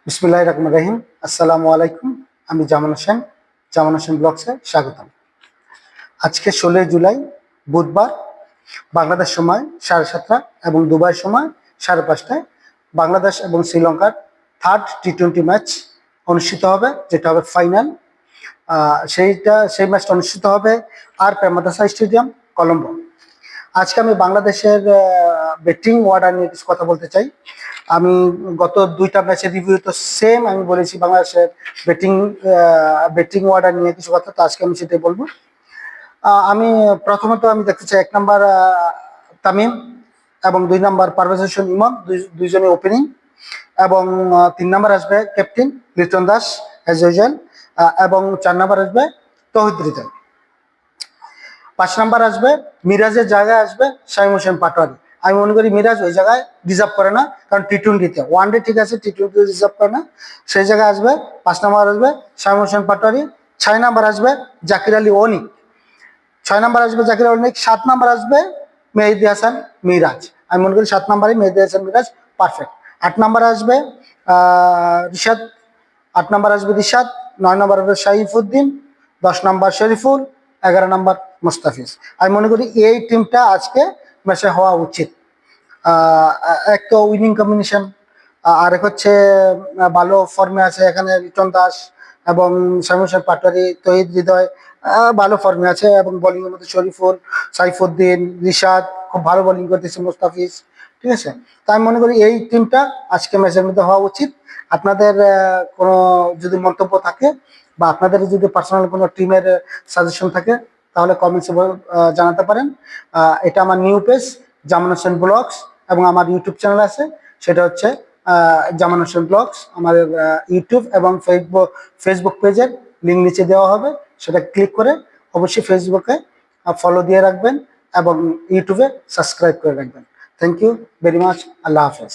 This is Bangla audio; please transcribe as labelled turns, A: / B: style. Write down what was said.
A: বিসমিল্লাহির রহমানির রহিম। আসসালামু আলাইকুম। আমি জামান হোসেন ব্লগসে স্বাগতম। আজকে 16 জুলাই বুধবার, বাংলাদেশ সময় 7:30 এবং দুবাই সময় 5:30টায় বাংলাদেশ এবং শ্রীলঙ্কার থার্ড টি-20 ম্যাচ অনুষ্ঠিত হবে, যেটা হবে ফাইনাল। সেই ম্যাচটা অনুষ্ঠিত হবে আর প্রেমাদাসা স্টেডিয়াম, কলম্বো। আজকে আমি বাংলাদেশের ব্যাটিং অর্ডার নিয়ে কিছু কথা বলতে চাই। আমি গত দুইটা ম্যাচের রিভিউ তো সেম আমি বলেছি বাংলাদেশের ব্যাটিং অর্ডার নিয়ে কিছু কথা, তো আজকে আমি সেটাই বলবো। আমি প্রথমত দেখতে চাই 1 নাম্বার তামিম এবং 2 নাম্বার পারভেজ হোসেন ইমন, দুইজনে ওপেনিং, এবং 3 নাম্বার আসবে captain Liton Das as usual, এবং 4 নাম্বার আসবে তৌহিদ হৃদয়। 5 নাম্বার আসবে মিরাজের জায়গায় আসবে শামীম হোসেন পাটোয়ারি। আমি মনে করি মিরাজ ওই জায়গায় ডিজার্ভ করে না, কারণ টি-20তে, ওয়ানডে ঠিক আছে, টি-20তে ডিজার্ভ করে না, সেই জায়গায় আসবে। 5 নাম্বার আসবে শামীম হোসেন পাটোয়ারি। 6 নাম্বার আসবে জাকির আলী অনিক। 6 নাম্বার আসবে জাকির আলী অনিক। 7 নাম্বার আসবে মেহেদী হাসান মিরাজ। আমি মনে করি 7 নাম্বারে মেহেদী হাসান মিরাজ পারফেক্ট। 8 নাম্বার আসবে রিশাদ। 8 নাম্বার আসবে রিশাদ। 9 নাম্বার আসবে সাইফুদ্দিন। 10 নাম্বার শরীফুল। 11 নাম্বার মুস্তাফিজ। আমি মনে করি এই টিমটা আজকে ম্যাচে হওয়া উচিত। এক তো উইনিং কম্বিনেশন, আরেক হচ্ছে ভালো ফর্মে আছে এখানে লিটন দাস এবং শামীম হোসেন পাটোয়ারি, তৌহিদ হৃদয় ভালো ফর্মে আছে, এবং বোলিং এর মধ্যে শরীফুল, সাইফুদ্দিন, রিশাদ খুব ভালো বোলিং করতেছে, মুস্তাফিজ, ঠিক আছে। তাই আমি মনে করি এই টিমটা আজকে ম্যাচের মধ্যে হওয়া উচিত। আপনাদের কোনো যদি মন্তব্য থাকে বা আপনাদের যদি পার্সোনাল কোনো টিমের সাজেশন থাকে তাহলে কমেন্টসে জানাতে পারেন। এটা আমার নিউ পেজ জামান হোসেন ব্লগস, এবং আমার ইউটিউব চ্যানেল আছে, সেটা হচ্ছে জামান হোসেন ব্লগস। আমাদের ইউটিউব এবং ফেসবুক পেজের লিঙ্ক নিচে দেওয়া হবে, সেটা ক্লিক করে অবশ্যই ফেসবুকে ফলো দিয়ে রাখবেন এবং ইউটিউবে সাবস্ক্রাইব করে রাখবেন। Thank you very much. আল্লাহ হাফেজ।